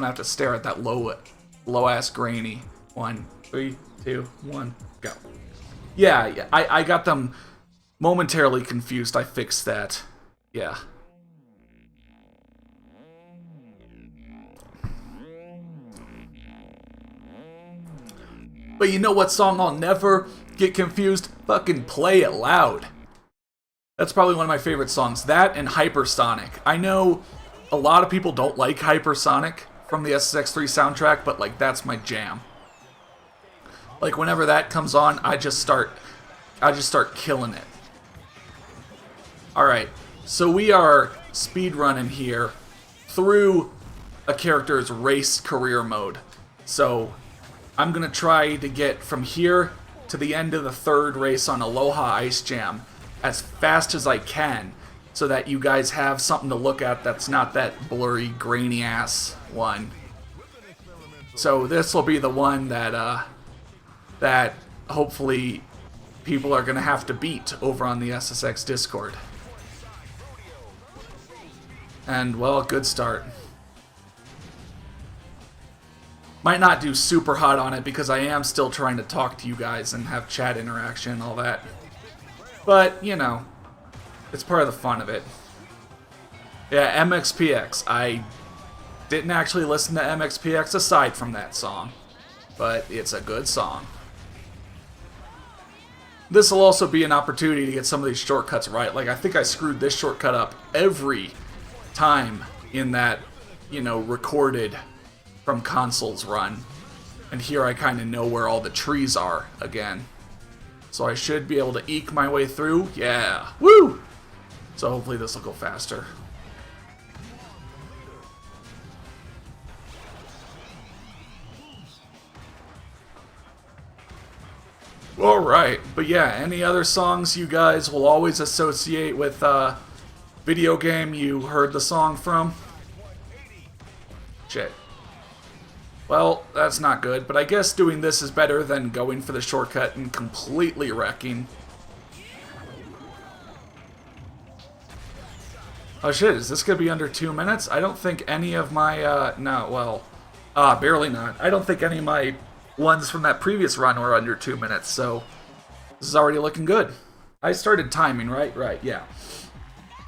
gonna have to stare at that low-ass grainy. 1, 3, 2, 1, go. Yeah, I got them momentarily confused. I fixed that. Yeah. But you know what song I'll never get confused? Fucking Play It Loud. That's probably one of my favorite songs. That and Hypersonic. I know a lot of people don't like Hypersonic from the SSX3 soundtrack, but like that's my jam. Like whenever that comes on, I just start killing it. Alright, so we are speedrunning here through a character's race career mode. So I'm going to try to get from here to the end of the third race on Aloha Ice Jam as fast as I can so that you guys have something to look at that's not that blurry, grainy-ass one. So this will be the one that, that hopefully people are going to have to beat over on the SSX Discord. And, well, good start. Might not do super hot on it because I am still trying to talk to you guys and have chat interaction and all that. But, you know, it's part of the fun of it. Yeah, MXPX. I didn't actually listen to MXPX aside from that song, but it's a good song. This will also be an opportunity to get some of these shortcuts right. Like, I think I screwed this shortcut up every time in that, you know, recorded from consoles run. And here I kind of know where all the trees are again. So I should be able to eke my way through. Yeah. Woo! So hopefully this will go faster. Alright, but yeah, any other songs you guys will always associate with video game you heard the song from? Shit. Well, that's not good, but I guess doing this is better than going for the shortcut and completely wrecking. Oh shit, is this gonna be under 2 minutes? I don't think any of my, no, well, barely not. I don't think any of my ones from that previous run were under 2 minutes, so this is already looking good. I started timing, right? Right, yeah.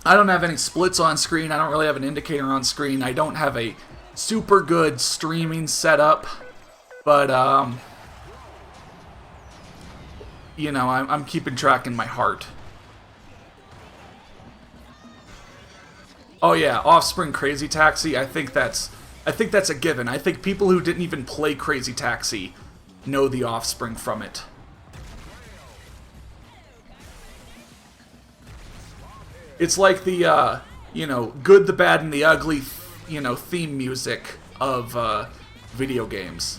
I don't have any splits on screen. I don't really have an indicator on screen. I don't have a super good streaming setup, but you know, I'm keeping track in my heart. Oh yeah, Offspring Crazy Taxi. I think that's a given. I think people who didn't even play Crazy Taxi know the Offspring from it. It's like the you know, good, the bad, and the ugly, you know, theme music of video games.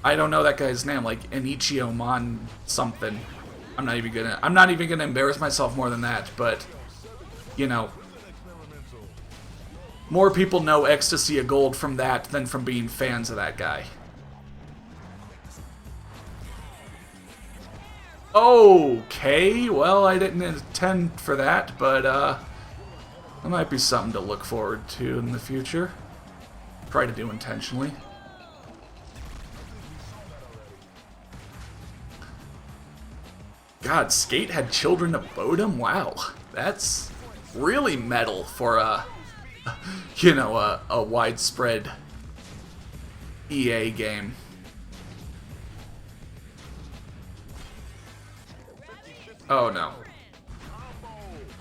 I don't know that guy's name, like Enichio Mon something. I'm not even gonna embarrass myself more than that, but you know, more people know Ecstasy of Gold from that than from being fans of that guy. Okay, well, I didn't intend for that, but that might be something to look forward to in the future. Try to do intentionally. God, Skate had children to boat him? Wow, that's really metal for a, you know, a widespread EA game. Oh no.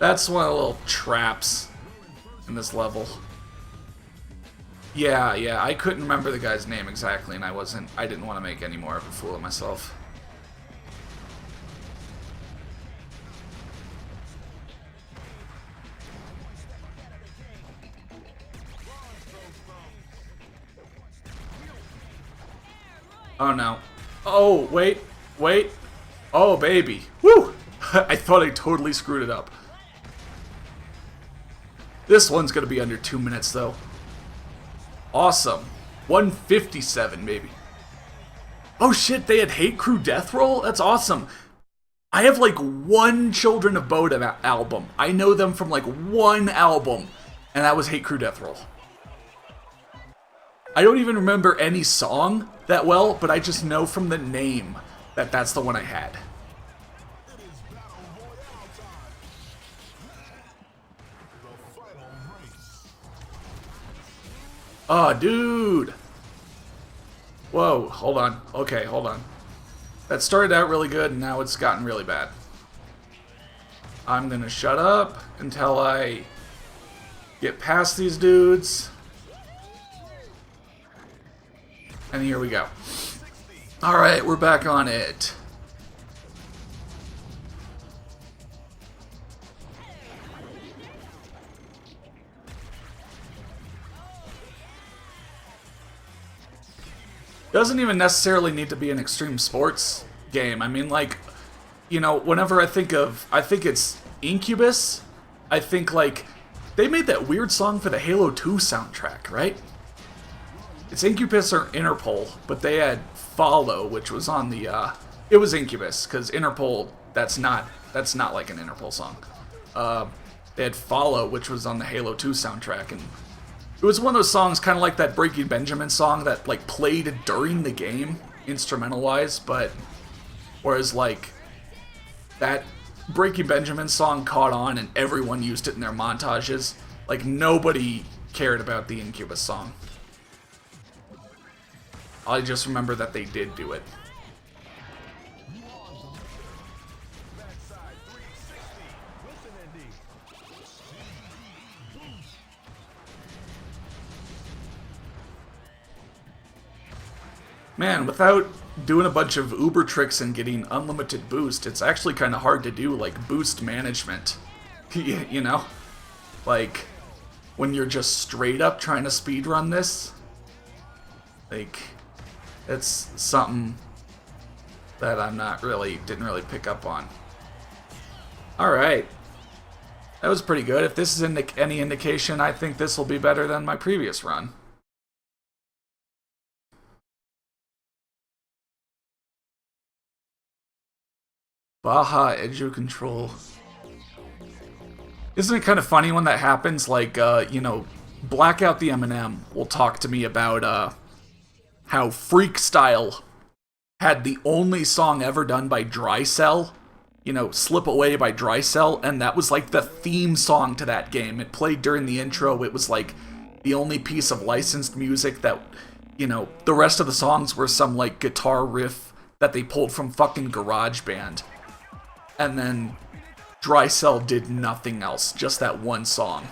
That's one of the little traps in this level. Yeah, I couldn't remember the guy's name exactly, and I didn't want to make any more of a fool of myself. Oh no. Oh, wait. Oh, baby. Woo! I thought I totally screwed it up. This one's gonna be under 2 minutes, though. Awesome. 157, maybe. Oh shit, they had Hate Crew Death Roll? That's awesome. I have like one Children of Bodom album. I know them from like one album, and that was Hate Crew Death Roll. I don't even remember any song that well, but I just know from the name that that's the one I had. Oh, dude. Whoa, hold on. Okay, hold on. That started out really good, and now it's gotten really bad. I'm gonna shut up until I get past these dudes. And here we go. Alright, we're back on it. Doesn't even necessarily need to be an extreme sports game. I mean, like, you know, whenever I think it's Incubus, I think, like, they made that weird song for the Halo 2 soundtrack, right? It's Incubus or Interpol, but they had Follow, which was on the, it was Incubus, because Interpol, that's not like an Interpol song. They had Follow, which was on the Halo 2 soundtrack, and it was one of those songs, kind of like that Breaking Benjamin song that, like, played during the game, instrumental-wise, but whereas, like, that Breaking Benjamin song caught on and everyone used it in their montages, like, nobody cared about the Incubus song. I just remember that they did do it. Man, without doing a bunch of Uber tricks and getting unlimited boost, it's actually kind of hard to do, like, boost management. You know? Like, when you're just straight up trying to speedrun this, like, it's something that I'm didn't really pick up on. Alright. That was pretty good. If this is any indication, I think this will be better than my previous run. Baja Edu Control. Isn't it kind of funny when that happens? Like, you know, Blackout the M&M will talk to me about, how Freakstyle had the only song ever done by Dry Cell, you know, Slip Away by Dry Cell, and that was like the theme song to that game. It played during the intro. It was like the only piece of licensed music that, you know, the rest of the songs were some, like, guitar riff that they pulled from fucking GarageBand. And then Dry Cell did nothing else, just that one song.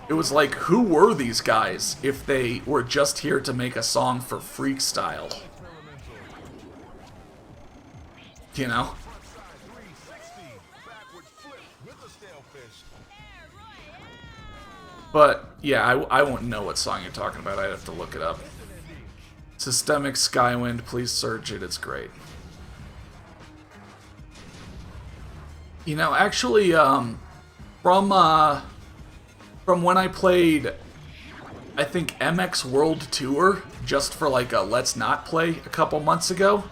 It was like, who were these guys if they were just here to make a song for Freakstyle? You know? But, yeah, I won't know what song you're talking about. I'd have to look it up. Systemic Skywind, please search it. It's great. You know, actually, from when I played, I think, MX World Tour, just for, like, a Let's Not Play a couple months ago,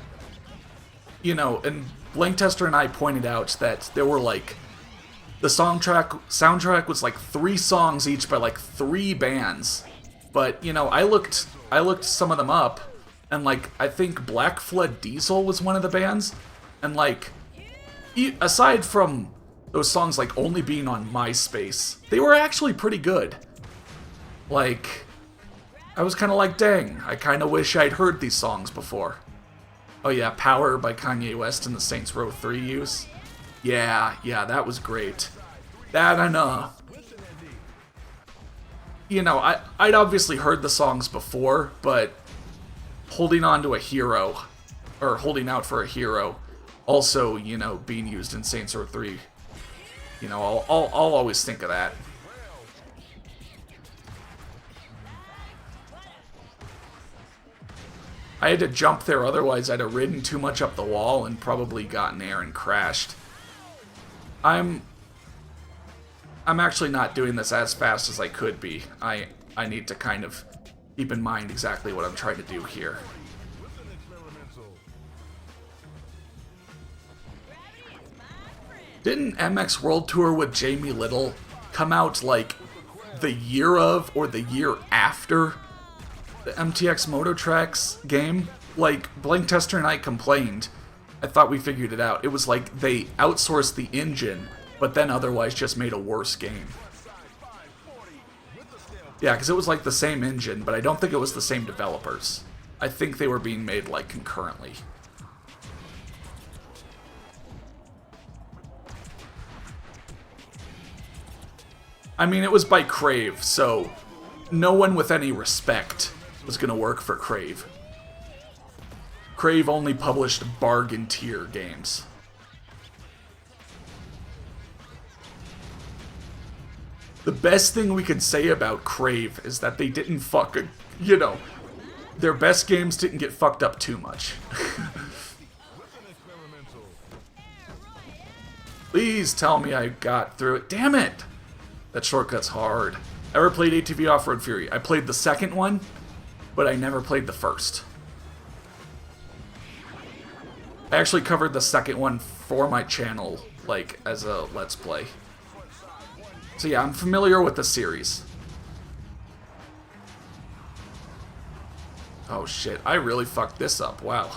you know, and Blanktester and I pointed out that there were, like, the soundtrack was, like, 3 songs each by, like, 3 bands. But, you know, I looked some of them up, and, like, I think Black Flood Diesel was one of the bands, and, like, aside from those songs, like, only being on MySpace, they were actually pretty good. Like, I was kind of like, dang, I kind of wish I'd heard these songs before. Oh yeah, Power by Kanye West and the Saints Row 3 use. Yeah, that was great. That and, you know, I'd obviously heard the songs before, but Holding On to a Hero, or Holding Out for a Hero, also, you know, being used in Saints Row 3. You know, I'll always think of that. I had to jump there, otherwise I'd have ridden too much up the wall and probably gotten air and crashed. I'm actually not doing this as fast as I could be. I need to kind of keep in mind exactly what I'm trying to do here. Didn't MX World Tour with Jamie Little come out, like, the year of or the year after the MTX Moto Tracks game. Like, Blank Tester and I complained. I thought we figured it out. It was like they outsourced the engine, but then otherwise just made a worse game. Yeah, because it was like the same engine, but I don't think it was the same developers. I think they were being made, like, concurrently. I mean, it was by Crave, so no one with any respect was going to work for Crave. Crave only published bargain tier games. The best thing we could say about Crave is that they didn't fucking, you know, their best games didn't get fucked up too much. Please tell me I got through it. Damn it! That shortcut's hard. Ever played ATV Off-Road Fury? I played the second one, but I never played the first. I actually covered the second one for my channel, like, as a Let's Play. So yeah, I'm familiar with the series. Oh shit, I really fucked this up, wow.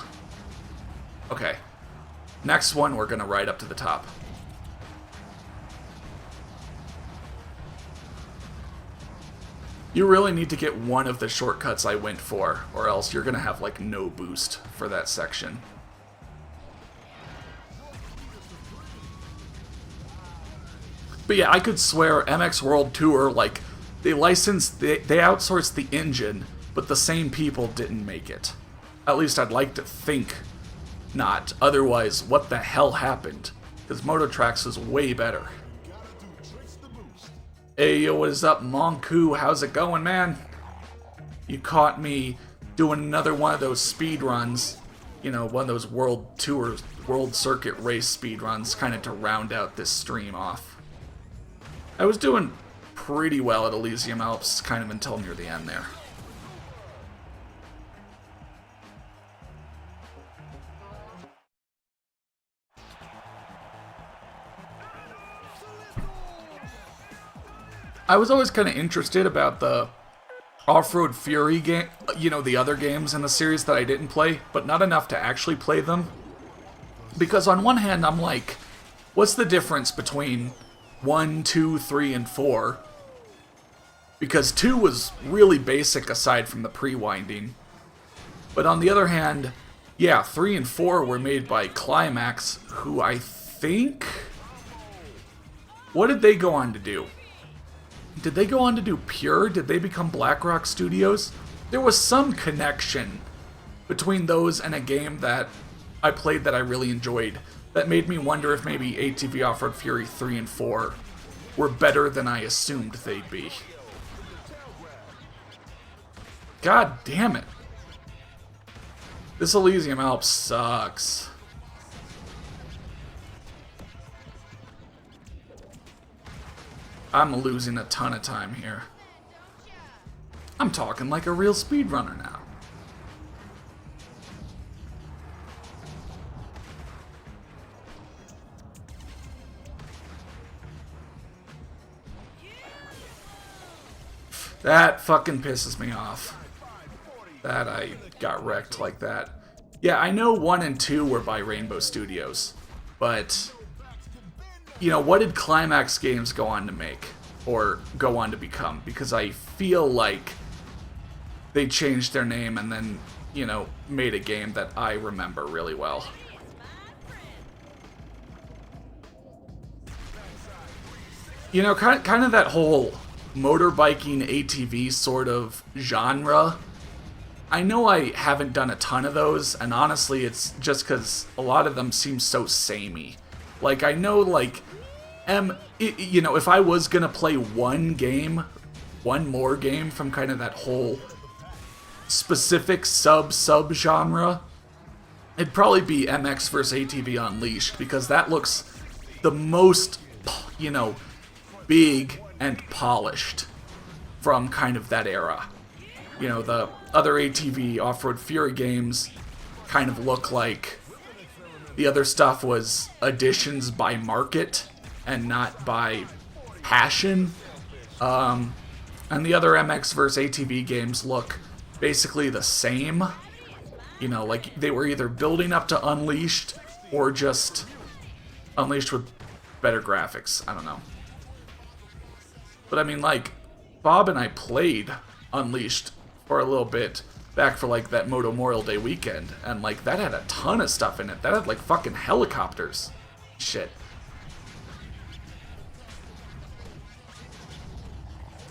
Okay. Next one, we're gonna ride up to the top. You really need to get one of the shortcuts I went for, or else you're gonna have, like, no boost for that section. But yeah, I could swear MX World Tour, like, they licensed, they outsourced the engine, but the same people didn't make it. At least I'd like to think not. Otherwise, what the hell happened? Because Moto Tracks was way better. Hey, yo, what is up, Monku? How's it going, man? You caught me doing another one of those speed runs. You know, one of those World Tour, World Circuit race speed runs, kind of to round out this stream off. I was doing pretty well at Elysium Alps, kind of until near the end there. I was always kind of interested about the Off-Road Fury game, you know, the other games in the series that I didn't play, but not enough to actually play them. Because on one hand, I'm like, what's the difference between 1, 2, 3, and 4? Because 2 was really basic aside from the pre-winding. But on the other hand, yeah, 3 and 4 were made by Climax, who I think... What did they go on to do? Did they go on to do Pure? Did they become BlackRock Studios? There was some connection between those and a game that I played that I really enjoyed. That made me wonder if maybe ATV Off-Road Fury 3 and 4 were better than I assumed they'd be. God damn it. This Elysium Alps sucks. I'm losing a ton of time here. I'm talking like a real speedrunner now. That fucking pisses me off. That I got wrecked like that. Yeah, I know 1 and 2 were by Rainbow Studios, but, you know, what did Climax Games go on to make? Or go on to become? Because I feel like they changed their name and then, you know, made a game that I remember really well. You know, kind of that whole motorbiking ATV sort of genre. I know I haven't done a ton of those, and honestly, it's just because a lot of them seem so samey. Like, I know, like, you know, if I was gonna play one more game from kind of that whole specific sub-genre, it'd probably be MX vs. ATV Unleashed, because that looks the most, you know, big and polished from kind of that era. You know, the other ATV Off-Road Fury games kind of look like the other stuff was additions by market and not by passion. And the other MX vs. ATV games look basically the same. You know, like they were either building up to Unleashed or just Unleashed with better graphics. I don't know. But I mean, like, Bob and I played Unleashed for a little bit back for like that Moto Memorial Day weekend, and like that had a ton of stuff in it. That had like fucking helicopters. Shit.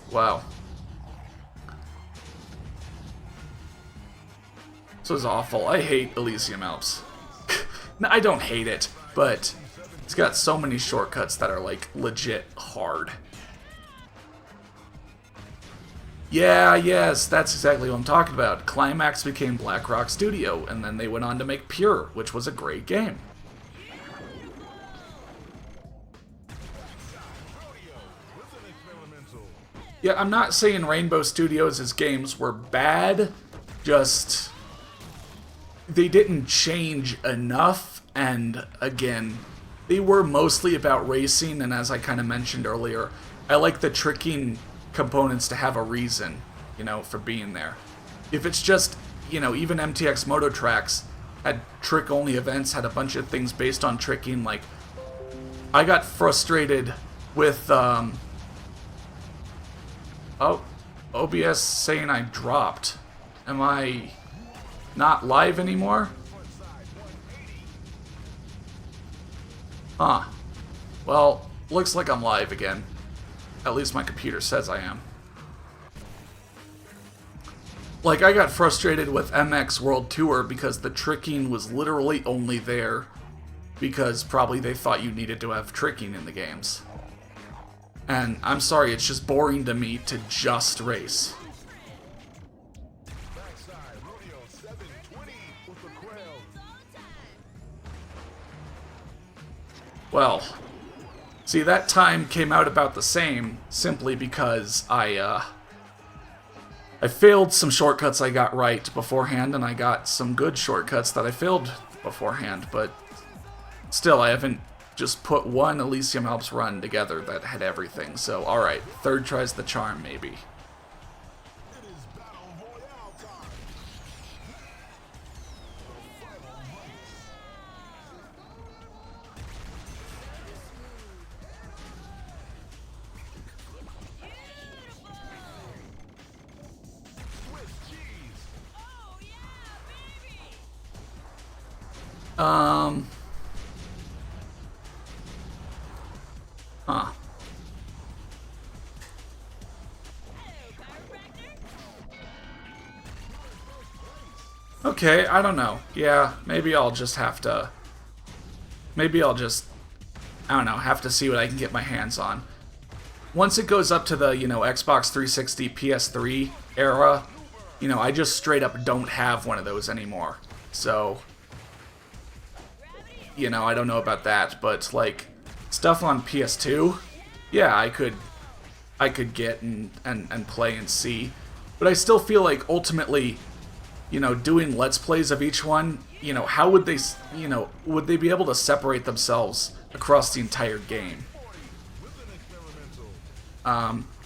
Wow. This was awful. I hate Elysium Alps. No, I don't hate it, but it's got so many shortcuts that are like legit hard. Yeah, yes, that's exactly what I'm talking about. Climax became Black Rock Studio, and then they went on to make Pure, which was a great game. Yeah, I'm not saying Rainbow Studios' games were bad, just they didn't change enough, and again, they were mostly about racing, and as I kind of mentioned earlier, I like the tricking components to have a reason, you know, for being there. If it's just, you know, even MTX Moto Tracks had trick-only events, had a bunch of things based on tricking, like, I got frustrated with, oh, OBS saying I dropped. Am I not live anymore? Huh. Well, looks like I'm live again. At least my computer says I am. Like, I got frustrated with MX World Tour because the tricking was literally only there because probably they thought you needed to have tricking in the games. And I'm sorry, it's just boring to me to just race. Well, see, that time came out about the same simply because I failed some shortcuts I got right beforehand, and I got some good shortcuts that I failed beforehand, but still, I haven't just put one Elysium Alps run together that had everything, so alright, third tries the charm, maybe. Huh. Okay, I don't know. Yeah, maybe I'll just have to... Maybe I'll just... I don't know, have to see what I can get my hands on. Once it goes up to the, you know, Xbox 360, PS3 era, you know, I just straight up don't have one of those anymore. So... You know, I don't know about that, but, like, stuff on PS2, yeah, I could get and play and see. But I still feel like, ultimately, you know, doing Let's Plays of each one, you know, how would they, you know, would they be able to separate themselves across the entire game?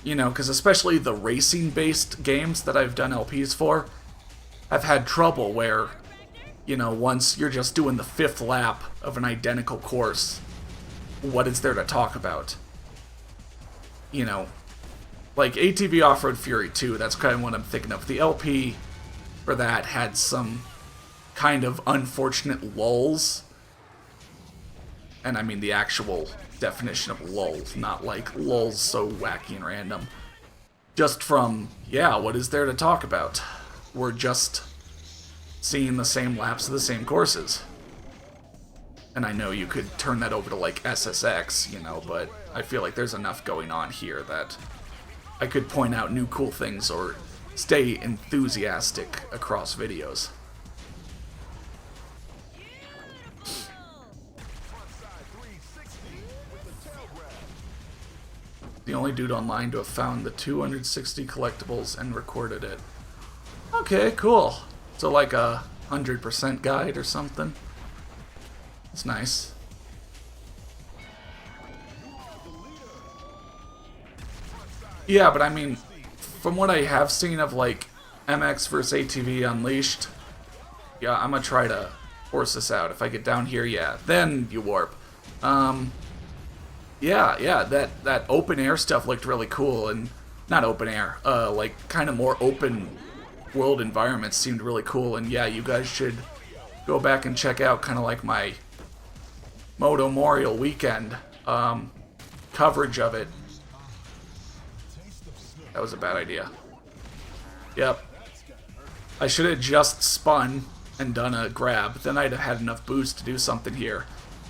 You know, because especially the racing-based games that I've done LPs for, I've had trouble where... You know, once you're just doing the 5th lap of an identical course, what is there to talk about? You know, like ATV Off-Road Fury 2, that's kind of what I'm thinking of. The LP for that had some kind of unfortunate lulls. And I mean the actual definition of lulls, not like lulls so wacky and random. Just from, yeah, what is there to talk about? We're just... seeing the same laps of the same courses. And I know you could turn that over to, like, SSX, you know, but I feel like there's enough going on here that I could point out new cool things or stay enthusiastic across videos. The only dude online to have found the 260 collectibles and recorded it. Okay, cool. So like a 100% guide or something. It's nice. Yeah, but I mean, from what I have seen of like MX versus ATV Unleashed, yeah, I'm gonna try to force this out. If I get down here, yeah, then you warp. Yeah, that open air stuff looked really cool, and not open air, like kind of more open world environments seemed really cool, and yeah, you guys should go back and check out kind of like my Moto Memorial weekend coverage of it. That was a bad idea. Yep. I should have just spun and done a grab, then I'd have had enough boost to do something here.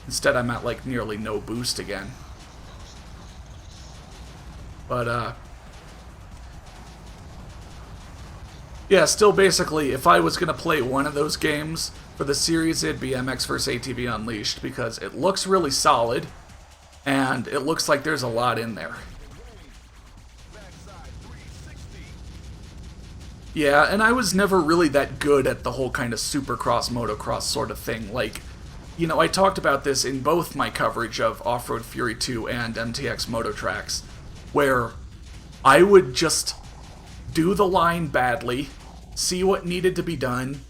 Instead, I'm at like nearly no boost again. But, yeah, still basically, if I was going to play one of those games for the series, it'd be MX vs. ATV Unleashed, because it looks really solid, and it looks like there's a lot in there. Yeah, and I was never really that good at the whole kind of supercross, motocross sort of thing. Like, you know, I talked about this in both my coverage of Off-Road Fury 2 and MTX Moto Tracks, where I would just do the line badly, see what needed to be done,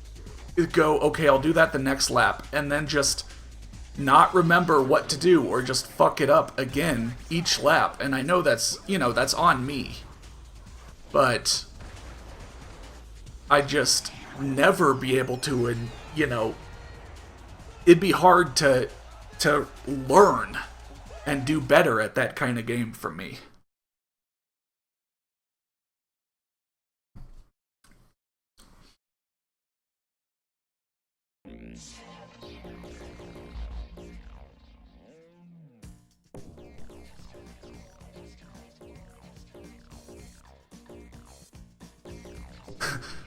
go, okay, I'll do that the next lap, and then just not remember what to do, or just fuck it up again each lap. And I know that's, you know, that's on me. But I'd just never be able to, and, you know, it'd be hard to learn and do better at that kind of game for me.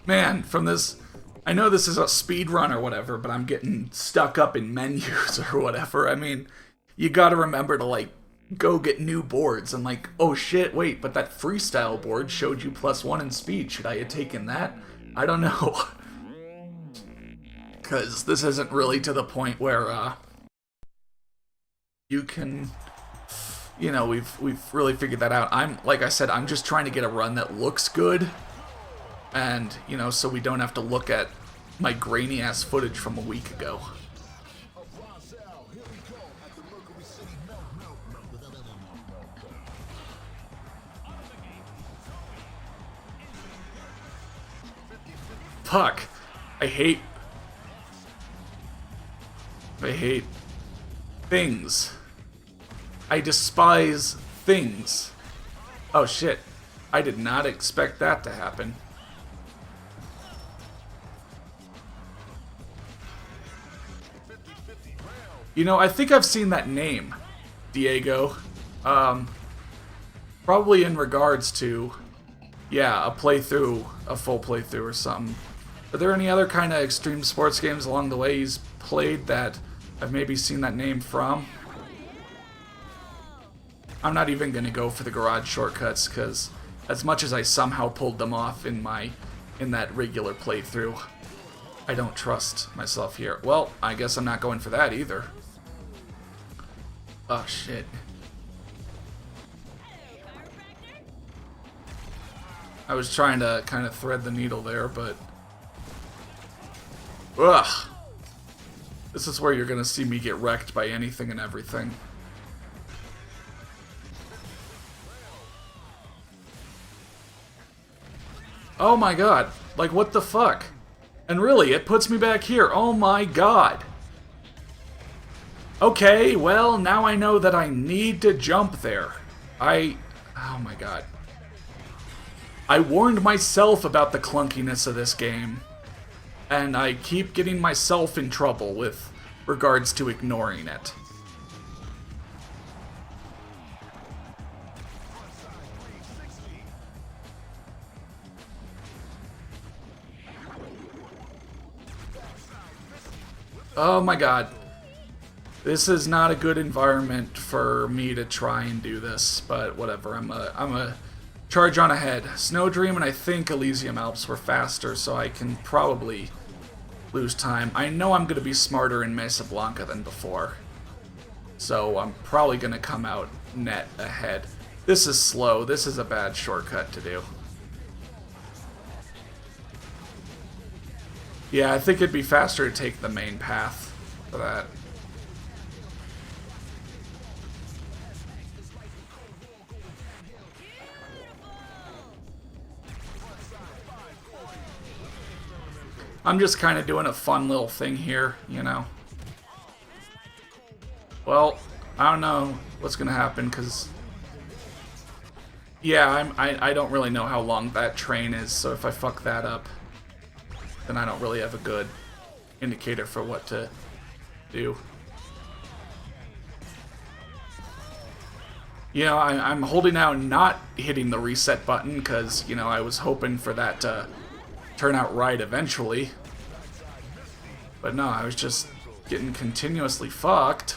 Man, from this, I know this is a speedrun or whatever, but I'm getting stuck up in menus or whatever. I mean, you gotta remember to, like, go get new boards and, like, oh shit, wait, but that freestyle board showed you +1 in speed. Should I have taken that? I don't know. Because this isn't really to the point where, you can, you know, we've really figured that out. Like I said, I'm just trying to get a run that looks good. And, you know, so we don't have to look at my grainy-ass footage from a week ago. Fuck. I hate things. I despise things. Oh shit. I did not expect that to happen. You know, I think I've seen that name, Diego. Probably in regards to, yeah, a playthrough, a full playthrough or something. Are there any other kind of extreme sports games along the way he's played that I've maybe seen that name from? I'm not even going to go for the garage shortcuts, because as much as I somehow pulled them off in that regular playthrough, I don't trust myself here. Well, I guess I'm not going for that either. Oh, shit. I was trying to kind of thread the needle there, but... Ugh! This is where you're gonna see me get wrecked by anything and everything. Oh my god. Like, what the fuck? And really, it puts me back here. Oh my god. Okay, well, now I know that I need to jump there. Oh my god. I warned myself about the clunkiness of this game, and I keep getting myself in trouble with regards to ignoring it. Oh my god. This is not a good environment for me to try and do this, but whatever. I'm a charge on ahead. Snow Dream and I think Elysium Alps were faster, so I can probably lose time. I know I'm going to be smarter in Mesa Blanca than before, so I'm probably going to come out net ahead. This is slow. This is a bad shortcut to do. Yeah, I think it'd be faster to take the main path for that. I'm just kind of doing a fun little thing here, you know. Well, I don't know what's going to happen, because... Yeah, I don't really know how long that train is, so if I fuck that up, then I don't really have a good indicator for what to do. You know, I'm holding out not hitting the reset button, because, you know, I was hoping for that to turn out right eventually. But no, I was just getting continuously fucked.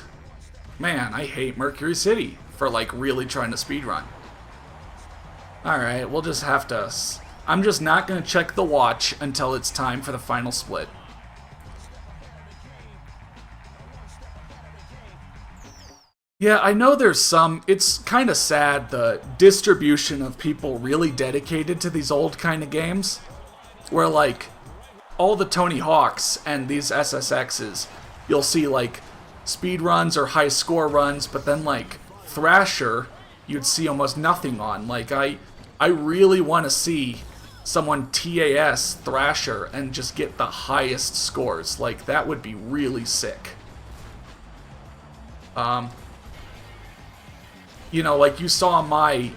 Man, I hate Mercury City for, like, really trying to speedrun. Alright, we'll just have to... I'm just not going to check the watch until it's time for the final split. Yeah, I know there's some... It's kind of sad, the distribution of people really dedicated to these old kind of games. Where, like, all the Tony Hawks and these SSXs, you'll see, like, speed runs or high score runs, but then, like, Thrasher, you'd see almost nothing on. Like, I really want to see someone TAS Thrasher and just get the highest scores. Like, that would be really sick. You know, like, you saw my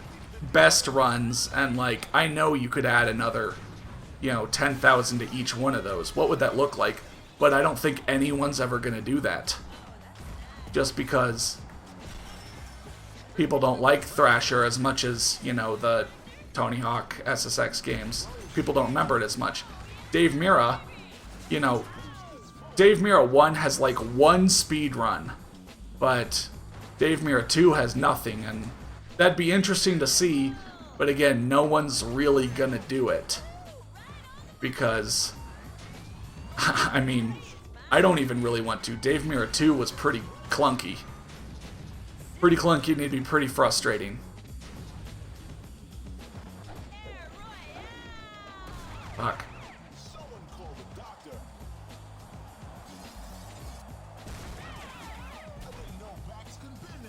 best runs, and, like, I know you could add another, you know, 10,000 to each one of those. What would that look like? But I don't think anyone's ever going to do that. Just because people don't like Thrasher as much as, you know, the Tony Hawk SSX games. People don't remember it as much. Dave Mirra, you know, Dave Mirra 1 has like one speed run, but Dave Mirra 2 has nothing, and that'd be interesting to see, but again, no one's really gonna do it. Because, I mean, I don't even really want to. Dave Mirra 2 was pretty clunky. Pretty clunky, and it'd be pretty frustrating. Fuck.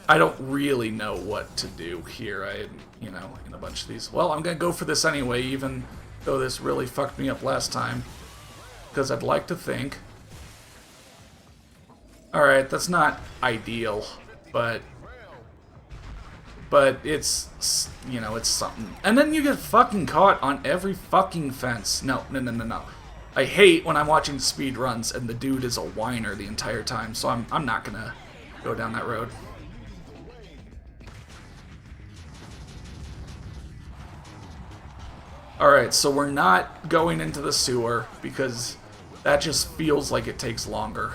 I don't really know what to do here. You know, in a bunch of these. Well, I'm gonna go for this anyway, even though this really fucked me up last time. Because I'd like to think. Alright, that's not ideal, but it's, you know, it's something. And then you get fucking caught on every fucking fence. No. I hate when I'm watching speed runs and the dude is a whiner the entire time, so I'm not gonna go down that road. Alright, so we're not going into the sewer because that just feels like it takes longer.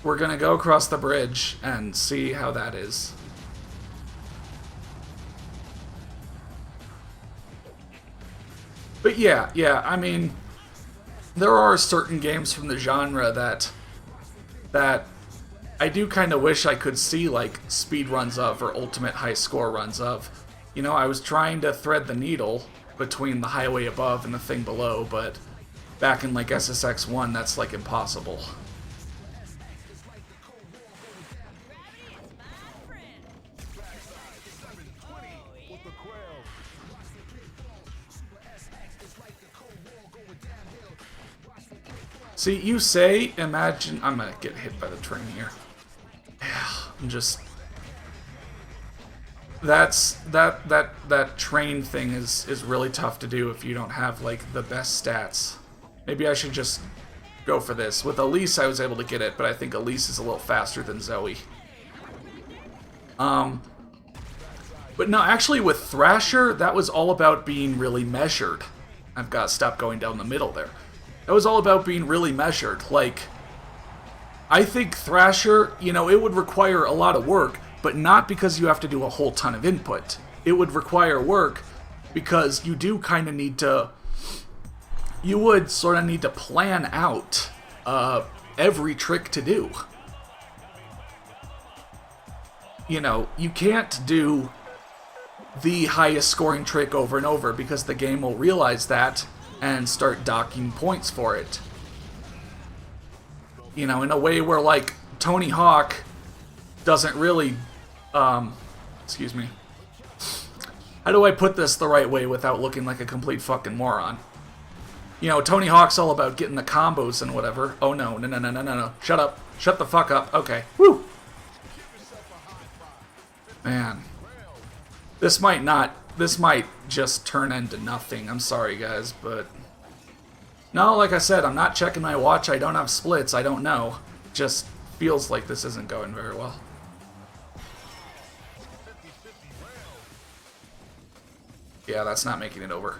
We're gonna go across the bridge and see how that is. But yeah, I mean, there are certain games from the genre that I do kind of wish I could see, like, speed runs of or ultimate high score runs of. You know, I was trying to thread the needle between the highway above and the thing below, but back in, like, SSX 1, that's, like, impossible. See, you say, imagine... I'm gonna get hit by the train here. I'm just... That train thing is really tough to do if you don't have, like, the best stats. Maybe I should just go for this. With Elise, I was able to get it, but I think Elise is a little faster than Zoe. But no, actually with Thrasher, that was all about being really measured. I've got to stop going down the middle there. That was all about being really measured. Like, I think Thrasher, you know, it would require a lot of work, but not because you have to do a whole ton of input. It would require work because you do kind of need to... You would sort of need to plan out every trick to do. You know, you can't do the highest scoring trick over and over, because the game will realize that and start docking points for it. You know, in a way where, like, Tony Hawk doesn't really, excuse me. How do I put this the right way without looking like a complete fucking moron? You know, Tony Hawk's all about getting the combos and whatever. Oh no, no, no, no, no, no, no. Shut up. Shut the fuck up. Okay. Woo! Man. This might just turn into nothing. I'm sorry, guys, but... No, like I said, I'm not checking my watch. I don't have splits. I don't know. Just feels like this isn't going very well. Yeah, that's not making it over.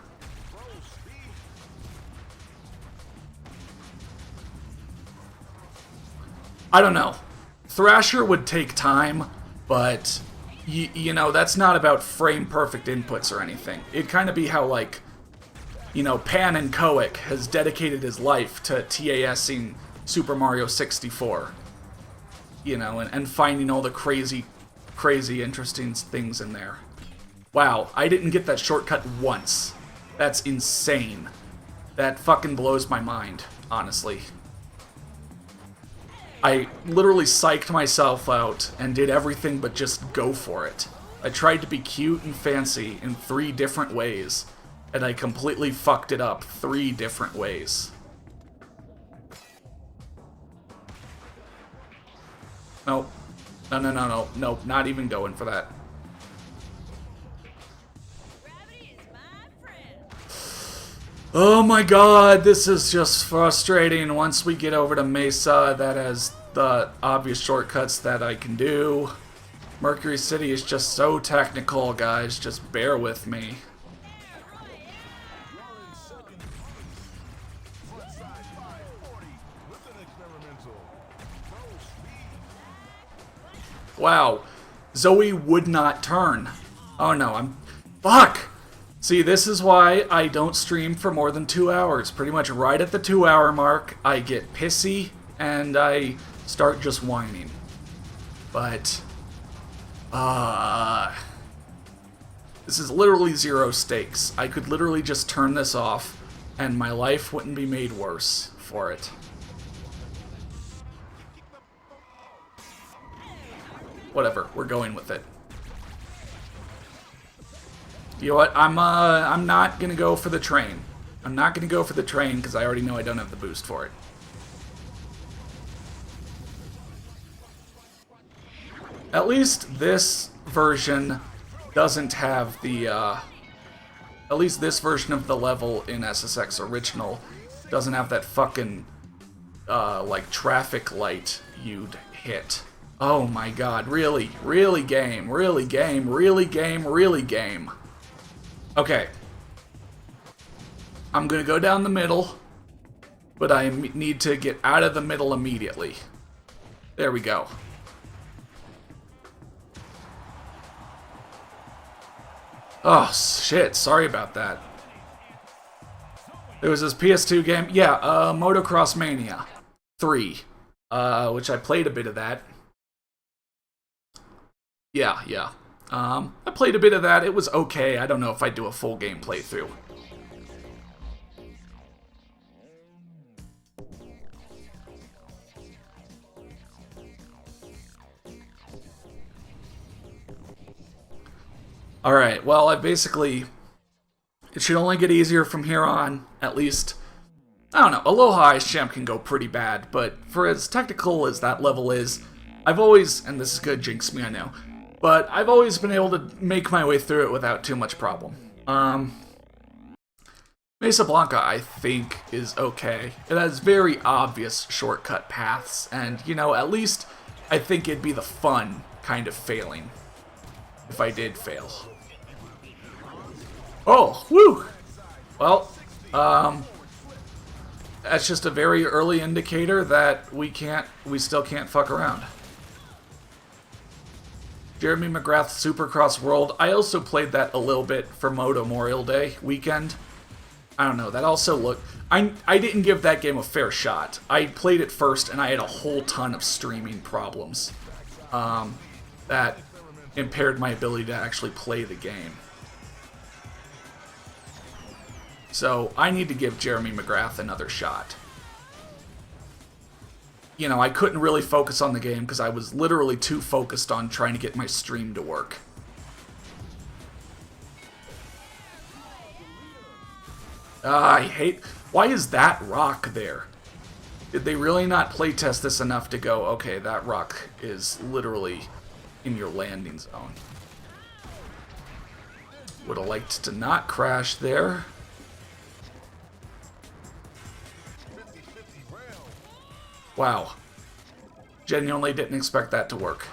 I don't know. Thrasher would take time, but... You know, that's not about frame-perfect inputs or anything. It'd kind of be how, like, you know, Pan and Koic has dedicated his life to TASing Super Mario 64. You know, and finding all the crazy, interesting things in there. Wow, I didn't get that shortcut once. That's insane. That fucking blows my mind, honestly. I literally psyched myself out and did everything but just go for it. I tried to be cute and fancy in 3 different ways, and I completely fucked it up 3 different ways. Nope. No, no, no, no. Nope, not even going for that. Oh my god, this is just frustrating. Once we get over to Mesa, that has the obvious shortcuts that I can do. Mercury City is just so technical, guys. Just bear with me. Wow. Zoe would not turn. Oh no, fuck! See, this is why I don't stream for more than 2 hours. Pretty much right at the 2-hour mark, I get pissy and I start just whining. But, this is literally 0 stakes. I could literally just turn this off and my life wouldn't be made worse for it. Whatever, we're going with it. You know what? I'm not gonna go for the train. I'm not gonna go for the train because I already know I don't have the boost for it. At least this version doesn't have the, at least this version of the level in SSX Original doesn't have that fucking, like, traffic light you'd hit. Oh my god, really? Really game? Really game? Really game? Really game? Okay. I'm gonna go down the middle, but I need to get out of the middle immediately. There we go. Oh, shit. Sorry about that. There was this PS2 game. Yeah, Motocross Mania 3, which I played a bit of that. Yeah. I played a bit of that. It was okay. I don't know if I'd do a full game playthrough. Alright, well, it should only get easier from here on, at least. I don't know, Aloha Ice Champ can go pretty bad, but for as technical as that level is, I've always, and this is gonna jinx me, I know, but I've always been able to make my way through it without too much problem. Mesa Blanca, I think, is okay. It has very obvious shortcut paths, and, you know, at least I think it'd be the fun kind of failing, if I did fail. Oh, woo! Well, that's just a very early indicator that we still can't fuck around. Jeremy McGrath's Supercross World. I also played that a little bit for Moto Memorial Day weekend. I don't know, that also looked... I didn't give that game a fair shot. I played it first, and I had a whole ton of streaming problems. That impaired my ability to actually play the game. So I need to give Jeremy McGrath another shot. You know, I couldn't really focus on the game because I was literally too focused on trying to get my stream to work. I hate... Why is that rock there? Did they really not playtest this enough to go, okay, that rock is literally in your landing zone? Would have liked to not crash there. Wow. Genuinely didn't expect that to work.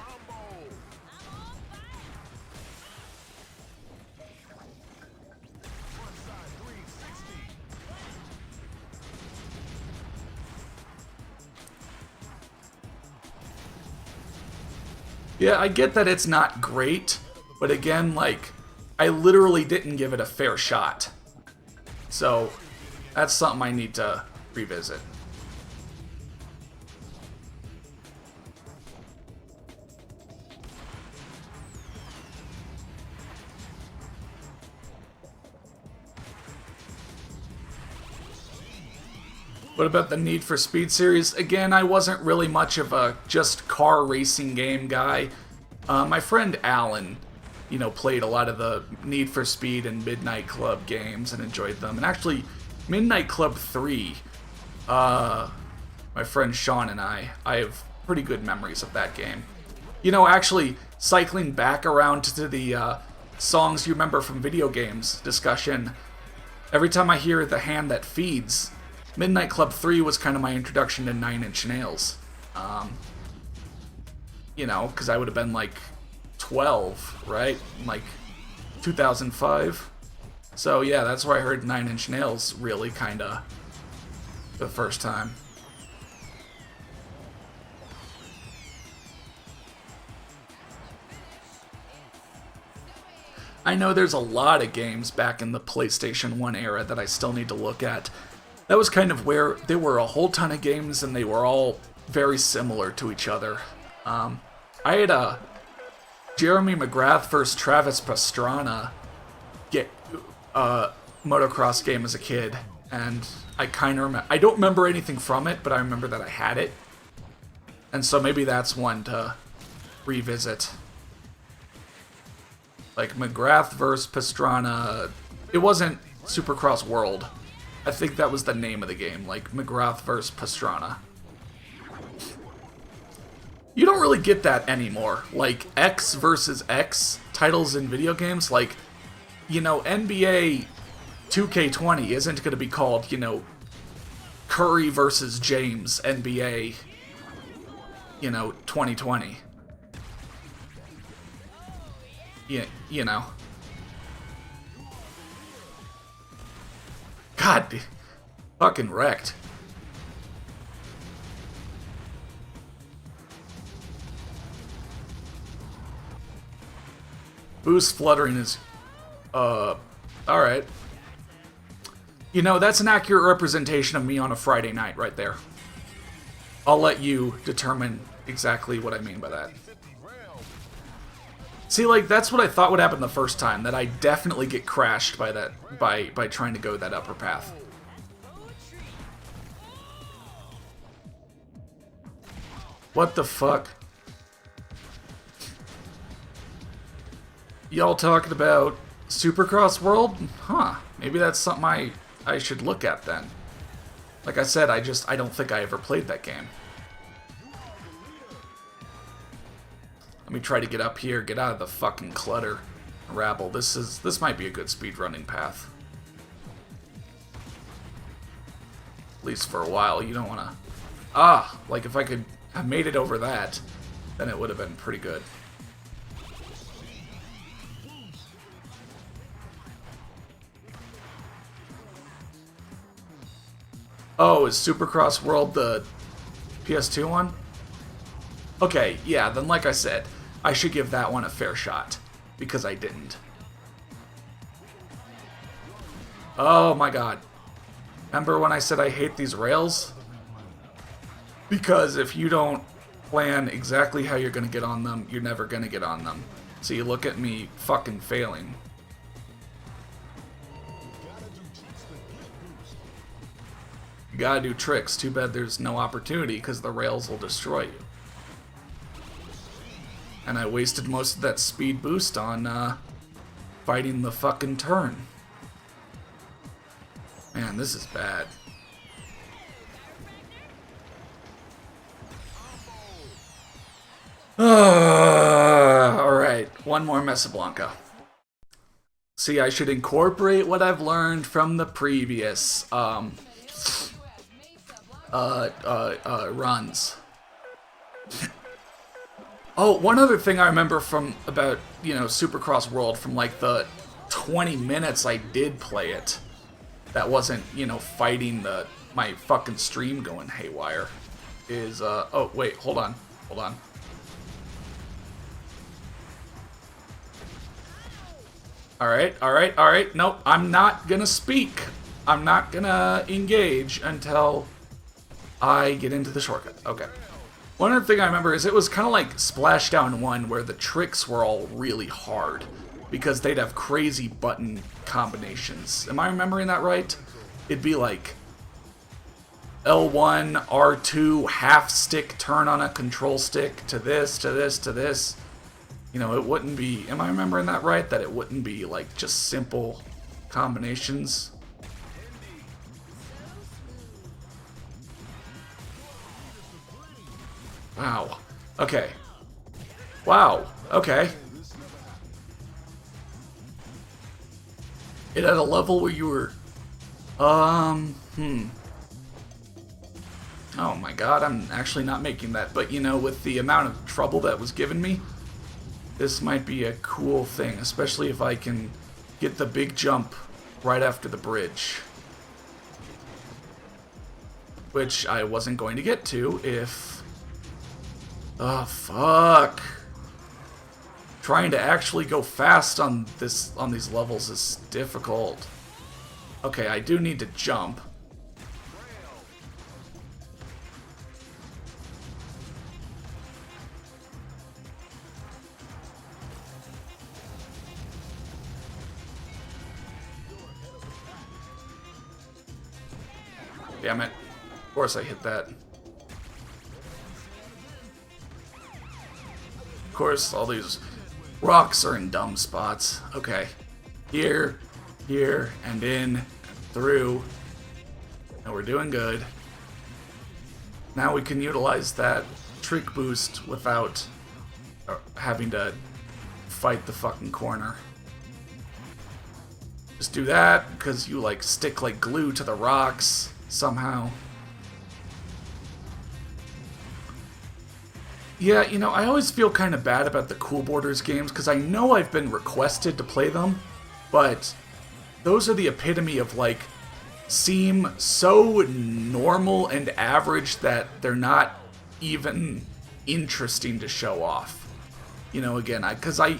Yeah, I get that it's not great, but again, like, I literally didn't give it a fair shot. So, that's something I need to revisit. What about the Need for Speed series? Again, I wasn't really much of a just car racing game guy. My friend Alan, you know, played a lot of the Need for Speed and Midnight Club games and enjoyed them. And actually, Midnight Club 3, my friend Sean and I have pretty good memories of that game. You know, actually, cycling back around to the songs you remember from video games discussion, every time I hear The Hand That Feeds, Midnight Club 3 was kind of my introduction to Nine Inch Nails. You know, because I would have been like 12, right? Like 2005. So yeah, that's where I heard Nine Inch Nails really kind of the first time. I know there's a lot of games back in the PlayStation 1 era that I still need to look at. That was kind of where there were a whole ton of games and they were all very similar to each other. I had a Jeremy McGrath versus Travis Pastrana motocross game as a kid, and I kind of remember. I don't remember anything from it, but I remember that I had it, and so maybe that's one to revisit. Like McGrath versus Pastrana. It wasn't Supercross World. I think that was the name of the game, like McGrath vs. Pastrana. You don't really get that anymore. Like, X versus X titles in video games, like, you know, NBA 2K20 isn't going to be called, you know, Curry versus James NBA, you know, 2020. Yeah, you know. God, fucking wrecked. Boost fluttering is, alright. You know, that's an accurate representation of me on a Friday night right there. I'll let you determine exactly what I mean by that. See, like, that's what I thought would happen the first time, that I definitely get crashed by that, by trying to go that upper path. What the fuck? Y'all talking about Supercross World? Huh, maybe that's something I should look at then. Like I said, I don't think I ever played that game. Let me try to get up here, get out of the fucking clutter. Rabble, this might be a good speedrunning path. At least for a while, you don't wanna... like if I could have made it over that, then it would have been pretty good. Oh, is Supercross World the PS2 one? Okay, yeah, then like I said, I should give that one a fair shot, because I didn't. Oh my god. Remember when I said I hate these rails? Because if you don't plan exactly how you're going to get on them, you're never going to get on them. See, look at me fucking failing. You gotta do tricks. Too bad there's no opportunity because the rails will destroy you. And I wasted most of that speed boost on fighting the fucking turn. Man, this is bad. Alright, one more Mesa Blanca. See, I should incorporate what I've learned from the previous runs. Oh, one other thing I remember from about, you know, Supercross World, from like the 20 minutes I did play it, that wasn't, you know, fighting my fucking stream going haywire, is, oh, wait, hold on. Alright, nope, I'm not gonna speak. I'm not gonna engage until I get into the shortcut. Okay. One other thing I remember is it was kind of like Splashdown 1, where the tricks were all really hard because they'd have crazy button combinations. Am I remembering that right? It'd be like L1, R2, half stick turn on a control stick to this, to this, to this. You know, it wouldn't be, am I remembering that right? That it wouldn't be like just simple combinations. Wow. Okay. Wow. Okay. It had a level where you were... Oh my god, I'm actually not making that. But, you know, with the amount of trouble that was given me, this might be a cool thing. Especially if I can get the big jump right after the bridge. Which I wasn't going to get to if... Oh, fuck. Trying to actually go fast on these levels is difficult. Okay, I do need to jump. Damn it. Of course I hit that. Of course, all these rocks are in dumb spots. Okay. Here, and in, and through. And we're doing good. Now we can utilize that trick boost without having to fight the fucking corner. Just do that, because you, like, stick like glue to the rocks somehow. Yeah, you know, I always feel kind of bad about the Cool Borders games, because I know I've been requested to play them, but those are the epitome of, like, seem so normal and average that they're not even interesting to show off. You know, again, because I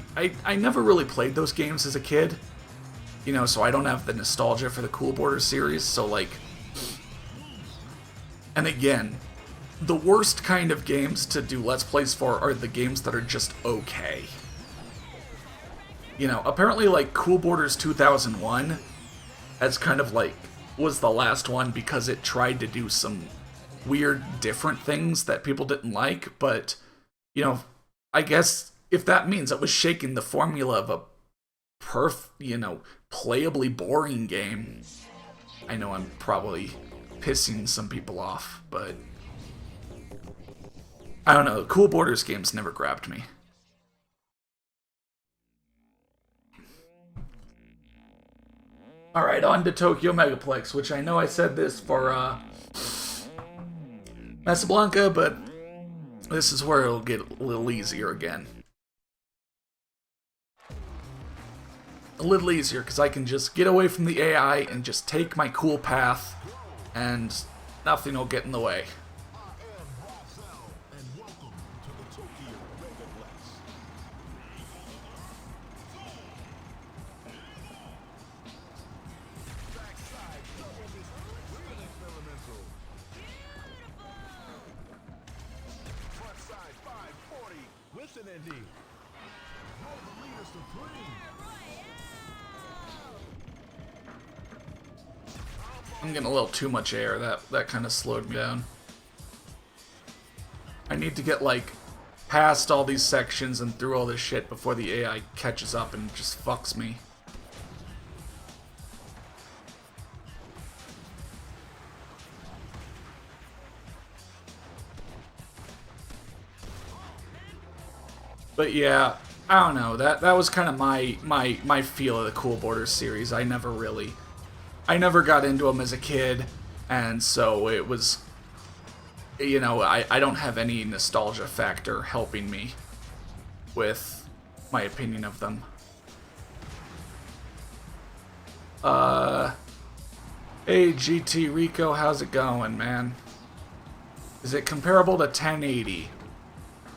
never really played those games as a kid, you know, so I don't have the nostalgia for the Cool Borders series, so, like... And again... The worst kind of games to do Let's Plays for are the games that are just okay. You know, apparently, like, Cool Borders 2001 as kind of, like, was the last one because it tried to do some weird, different things that people didn't like, but, you know, I guess if that means it was shaking the formula of a playably boring game, I know I'm probably pissing some people off, but... I don't know, Cool Borders games never grabbed me. Alright, on to Tokyo Megaplex, which I know I said this for Mesa Blanca, but this is where it'll get a little easier again. A little easier, because I can just get away from the AI and just take my cool path, and nothing will get in the way. I'm getting a little too much air. That kind of slowed me down. I need to get, like, past all these sections and through all this shit before the AI catches up and just fucks me. But yeah, I don't know. That was kind of my feel of the Cool Borders series. I never got into them as a kid, and so it was, you know, I don't have any nostalgia factor helping me with my opinion of them. Hey GT Rico, how's it going, man? Is it comparable to 1080?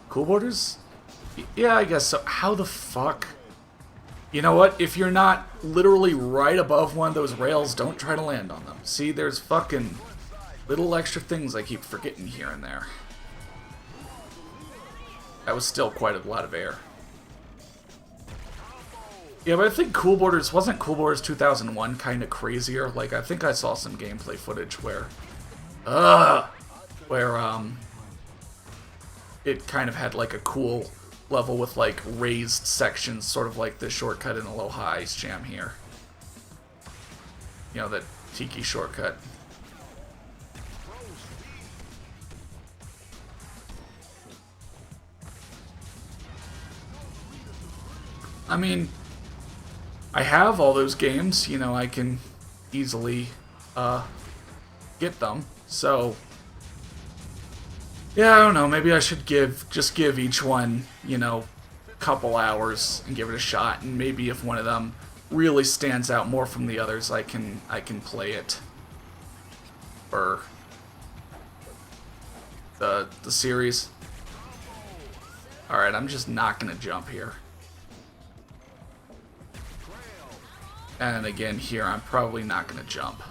Cool Borders? Yeah, I guess so. How the fuck? You know what? If you're not literally right above one of those rails, don't try to land on them. See, there's fucking little extra things I keep forgetting here and there. That was still quite a lot of air. Yeah, but I think wasn't Cool Borders 2001 kind of crazier? Like, I think I saw some gameplay footage where it kind of had like a cool level with like raised sections, sort of like the shortcut in Aloha Ice Jam here. You know, that Tiki shortcut. I mean, I have all those games, you know, I can easily get them, so yeah, I don't know, maybe I should just give each one, you know, a couple hours and give it a shot, and maybe if one of them really stands out more from the others, I can play it for the series. Alright, I'm just not gonna jump here. And again, here, I'm probably not gonna jump.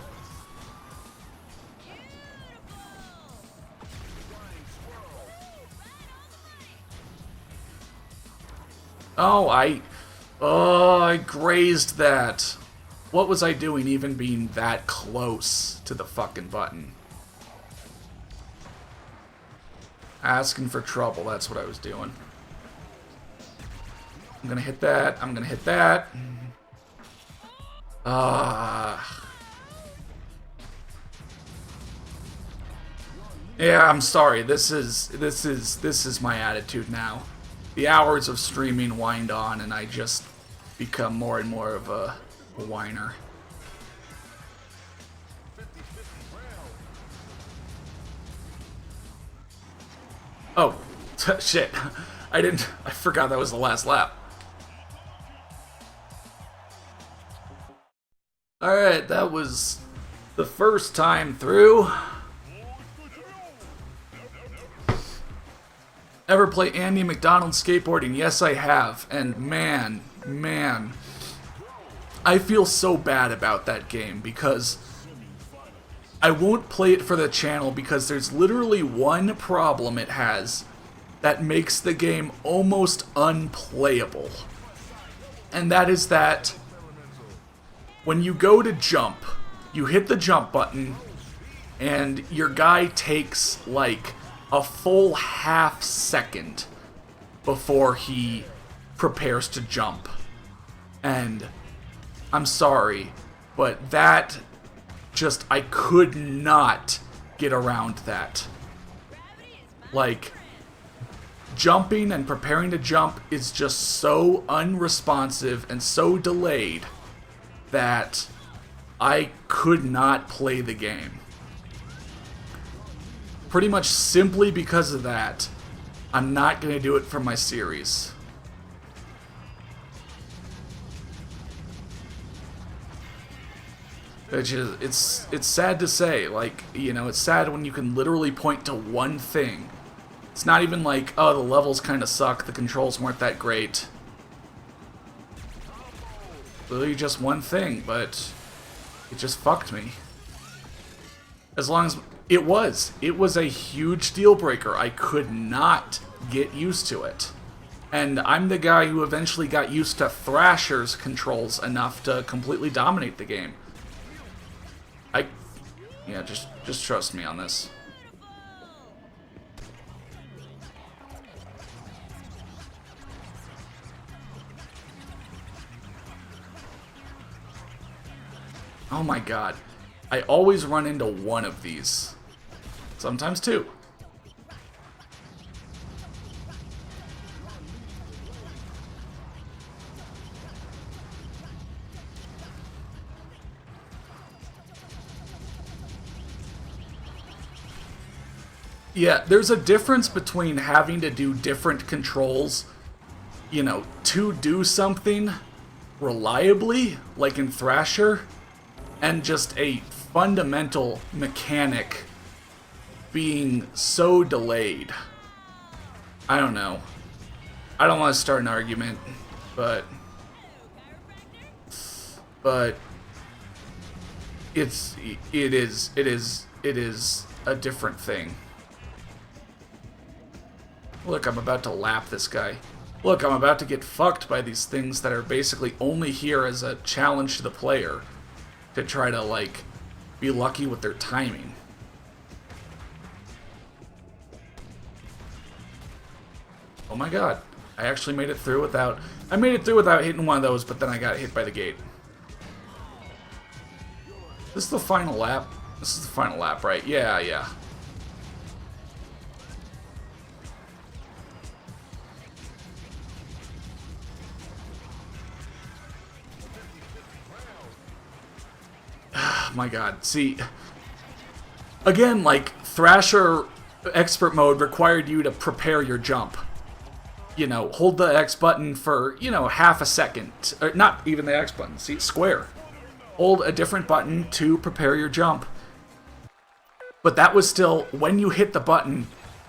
Oh, I grazed that. What was I doing even being that close to the fucking button? Asking for trouble, that's what I was doing. I'm gonna hit that, I'm gonna hit that. Yeah, I'm sorry. This is my attitude now. The hours of streaming wind on, and I just become more and more of a whiner. Oh, shit. I forgot that was the last lap. Alright, that was the first time through. Ever play Andy McDonald Skateboarding? Yes, I have. And man, I feel so bad about that game because I won't play it for the channel because there's literally one problem it has that makes the game almost unplayable. And that is that when you go to jump, you hit the jump button and your guy takes like a full half second before he prepares to jump. And I'm sorry, but that just, I could not get around that. Like, jumping and preparing to jump is just so unresponsive and so delayed that I could not play the game. Pretty much simply because of that, I'm not going to do it for my series. Which is, it's sad to say, like, you know, it's sad when you can literally point to one thing. It's not even like, oh, the levels kind of suck, the controls weren't that great. Literally just one thing, but it just fucked me. As long as it was a huge deal breaker. I could not get used to it. And I'm the guy who eventually got used to Thrasher's controls enough to completely dominate the game. Yeah, just trust me on this. Oh my god. I always run into one of these. Sometimes two. Yeah, there's a difference between having to do different controls, you know, to do something reliably, like in Thrasher, and just a fundamental mechanic being so delayed. I don't know. I don't want to start an argument, but it is a different thing. Look, I'm about to lap this guy. Look, I'm about to get fucked by these things that are basically only here as a challenge to the player to try to, like, be lucky with their timing. Oh my god. I actually made it through without... I made it through without hitting one of those, but then I got hit by the gate. This is the final lap? This is the final lap, right? Yeah. My god, see, again, like, Thrasher Expert Mode required you to prepare your jump. You know, hold the X button for, you know, half a second. Or not even the X button, see, square. Hold a different button to prepare your jump. But that was still, when you hit the button,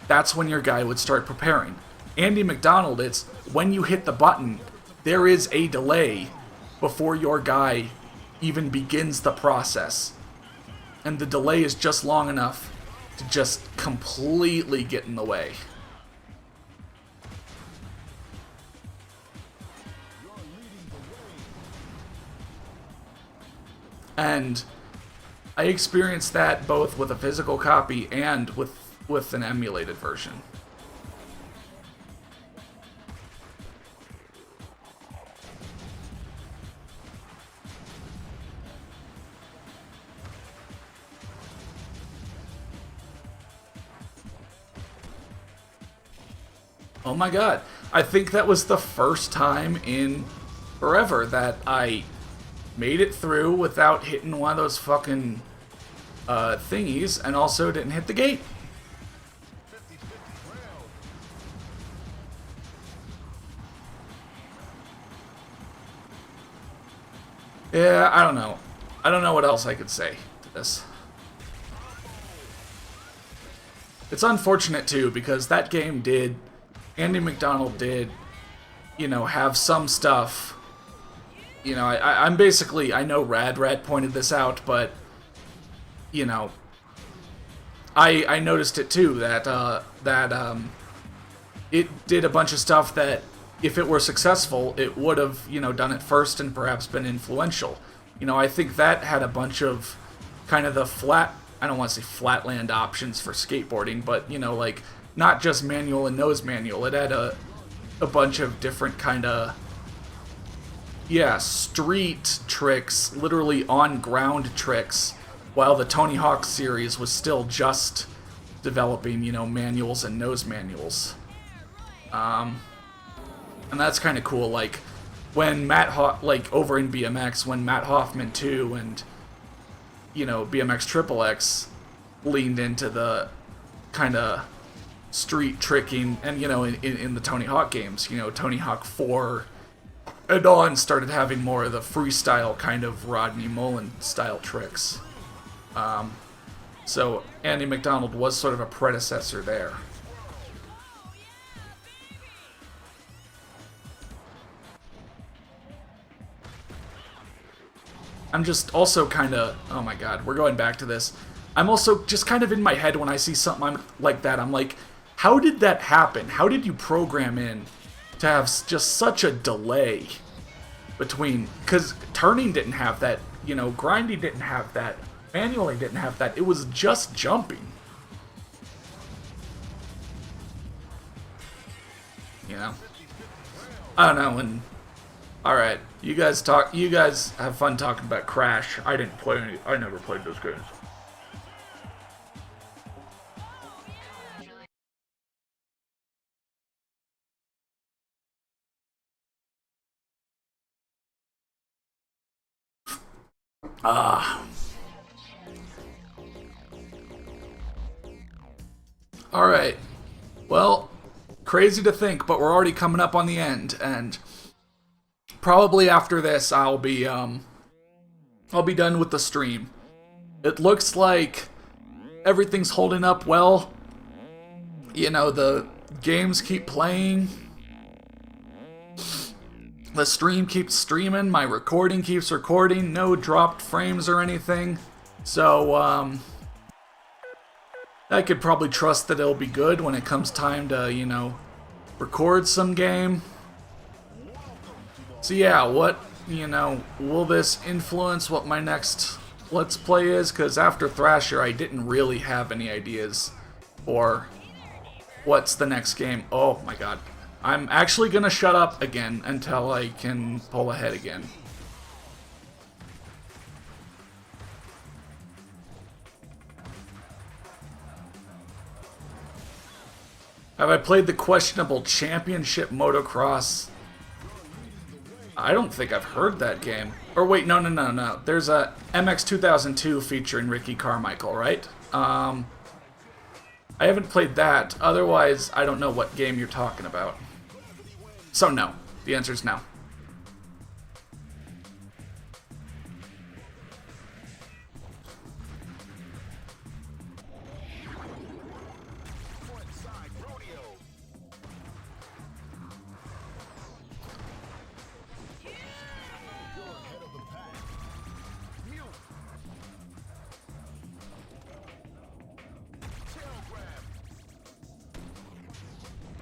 that's when your guy would start preparing. Andy McDonald, it's when you hit the button, there is a delay before your guy even begins the process. And the delay is just long enough to just completely get in the way. And I experienced that both with a physical copy and with an emulated version. Oh my god. I think that was the first time in forever that I made it through without hitting one of those fucking thingies, and also didn't hit the gate. Yeah, I don't know. I don't know what else I could say to this. It's unfortunate too, because that game did... Andy McDonald did, you know, have some stuff. You know, I'm basically, I know Rad pointed this out, but, you know, I noticed it too, that it did a bunch of stuff that, if it were successful, it would have, you know, done it first and perhaps been influential. You know, I think that had a bunch of kind of the flat, I don't want to say flatland options for skateboarding, but, you know, like, not just manual and nose manual. It had a bunch of different kind of, yeah, street tricks, literally on-ground tricks, while the Tony Hawk series was still just developing, you know, manuals and nose manuals. And that's kind of cool, like, when like, over in BMX, when Matt Hoffman 2 and, you know, BMX XXX leaned into the kind of street tricking, and, you know, in the Tony Hawk games, you know, Tony Hawk 4 and on started having more of the freestyle kind of Rodney Mullen style tricks. So Andy McDonald was sort of a predecessor there. I'm just also kind of, oh my god, we're going back to this. I'm also just kind of in my head when I see something like that, I'm like, how did that happen? How did you program in to have just such a delay between, because turning didn't have that, you know, grinding didn't have that, manually didn't have that. It was just jumping. You know, I don't know. And all right, you guys talk. You guys have fun talking about Crash. I didn't play any. I never played those games. All right. Well, crazy to think, but we're already coming up on the end, and probably after this, I'll be done with the stream. It looks like everything's holding up well. You know, the games keep playing. The stream keeps streaming. My recording keeps recording. No dropped frames or anything. So, I could probably trust that it'll be good when it comes time to, you know, record some game. So yeah, what, you know, will this influence what my next Let's Play is? Because after Thrasher, I didn't really have any ideas for what's the next game. Oh my god. I'm actually gonna shut up again until I can pull ahead again. Have I played the questionable Championship Motocross? I don't think I've heard that game. Or wait, no. There's a MX 2002 featuring Ricky Carmichael, right? I haven't played that. Otherwise, I don't know what game you're talking about. So no. The answer is no.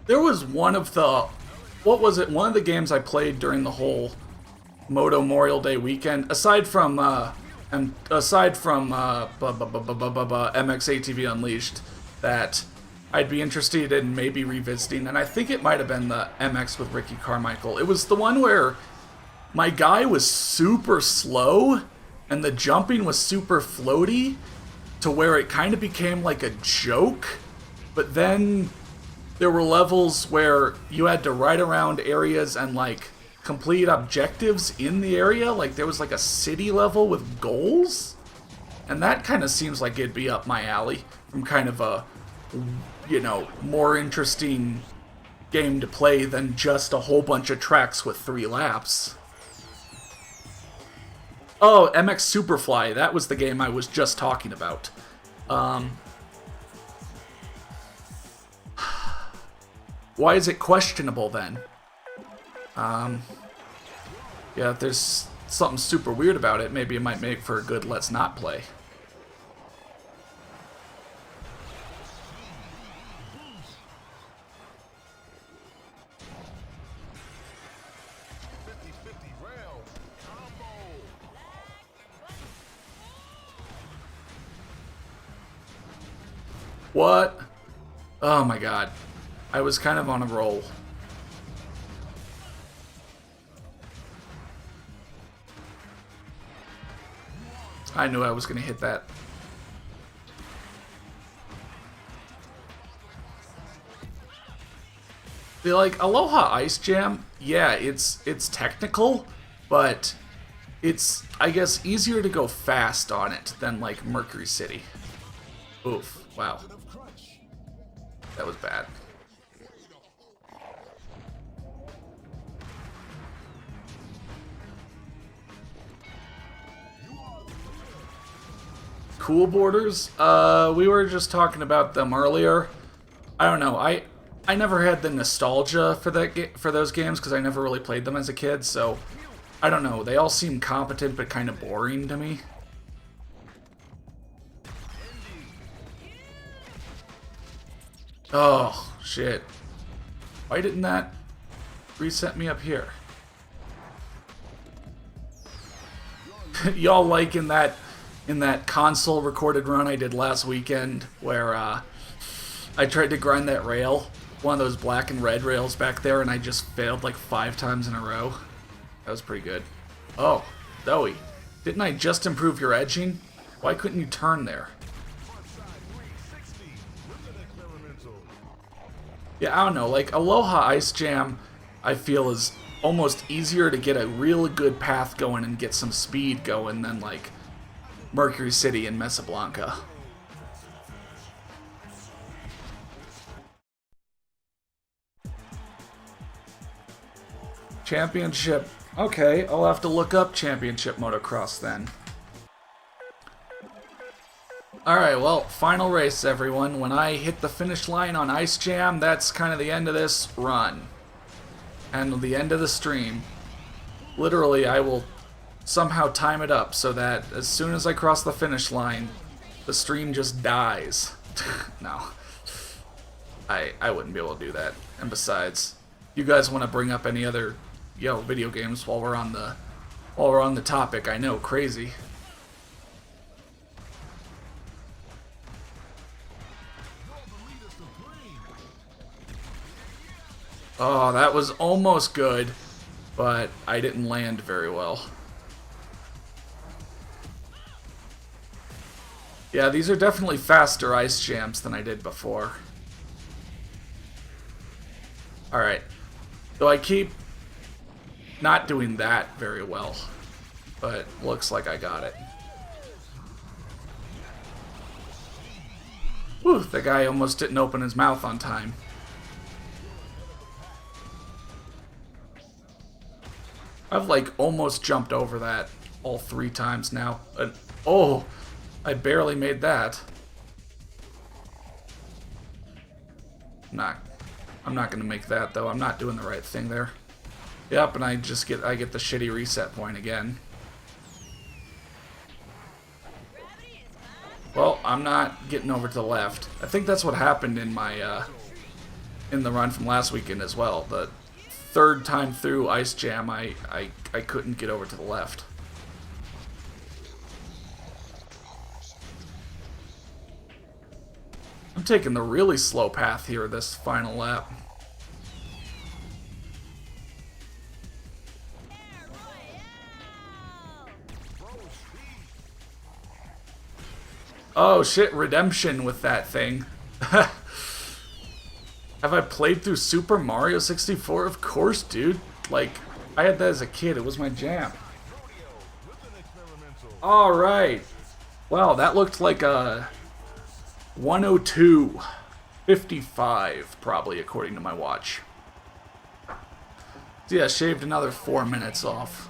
There was one of the, what was it? One of the games I played during the whole Moto Memorial Day weekend, aside from MX ATV Unleashed, that I'd be interested in maybe revisiting, and I think it might have been the MX with Ricky Carmichael. It was the one where my guy was super slow, and the jumping was super floaty, to where it kind of became like a joke, but then there were levels where you had to ride around areas and, like, complete objectives in the area. Like, there was, like, a city level with goals. And that kind of seems like it'd be up my alley from kind of a, you know, more interesting game to play than just a whole bunch of tracks with 3 laps. Oh, MX Superfly. That was the game I was just talking about. Why is it questionable then? Yeah, if there's something super weird about it, maybe it might make for a good let's not play. What? Oh my god. I was kind of on a roll. I knew I was going to hit that. Be like, Aloha Ice Jam? Yeah, it's technical, but it's, I guess, easier to go fast on it than, like, Mercury City. Oof. Wow. That was bad. Cool Borders? We were just talking about them earlier. I don't know. I never had the nostalgia for for those games because I never really played them as a kid, so I don't know. They all seem competent but kind of boring to me. Oh, shit. Why didn't that... reset me up here. Y'all like in that console recorded run I did last weekend where I tried to grind that rail, one of those black and red rails back there, and I just failed like 5 times in a row. That was pretty good. Oh, Zoe, didn't I just improve your edging? Why couldn't you turn there? Yeah, I don't know, like Aloha Ice Jam I feel is almost easier to get a real good path going and get some speed going than like Mercury City and Mesa Blanca. Championship. Okay, I'll have to look up Championship Motocross then. Alright, well, final race, everyone. When I hit the finish line on Ice Jam, that's kind of the end of this run. And the end of the stream. Literally, I will somehow time it up so that as soon as I cross the finish line, the stream just dies. No. I wouldn't be able to do that. And besides, you guys want to bring up any other video games while we're on the topic, I know, crazy. Oh, that was almost good, but I didn't land very well. Yeah, these are definitely faster ice jams than I did before. Alright, so I keep not doing that very well, but looks like I got it. Whew, the guy almost didn't open his mouth on time. I've like almost jumped over that all 3 times now. Oh, I barely made that. I'm not gonna make that though. I'm not doing the right thing there. Yep, and I get the shitty reset point again. Well, I'm not getting over to the left. I think that's what happened in my in the run from last weekend as well. The 3rd time through Ice Jam, I couldn't get over to the left. I'm taking the really slow path here this final lap. Oh shit, redemption with that thing. Have I played through Super Mario 64? Of course, dude. Like, I had that as a kid. It was my jam. Alright. Wow, that looked like a 102.55, probably, according to my watch. So yeah, shaved another 4 minutes off.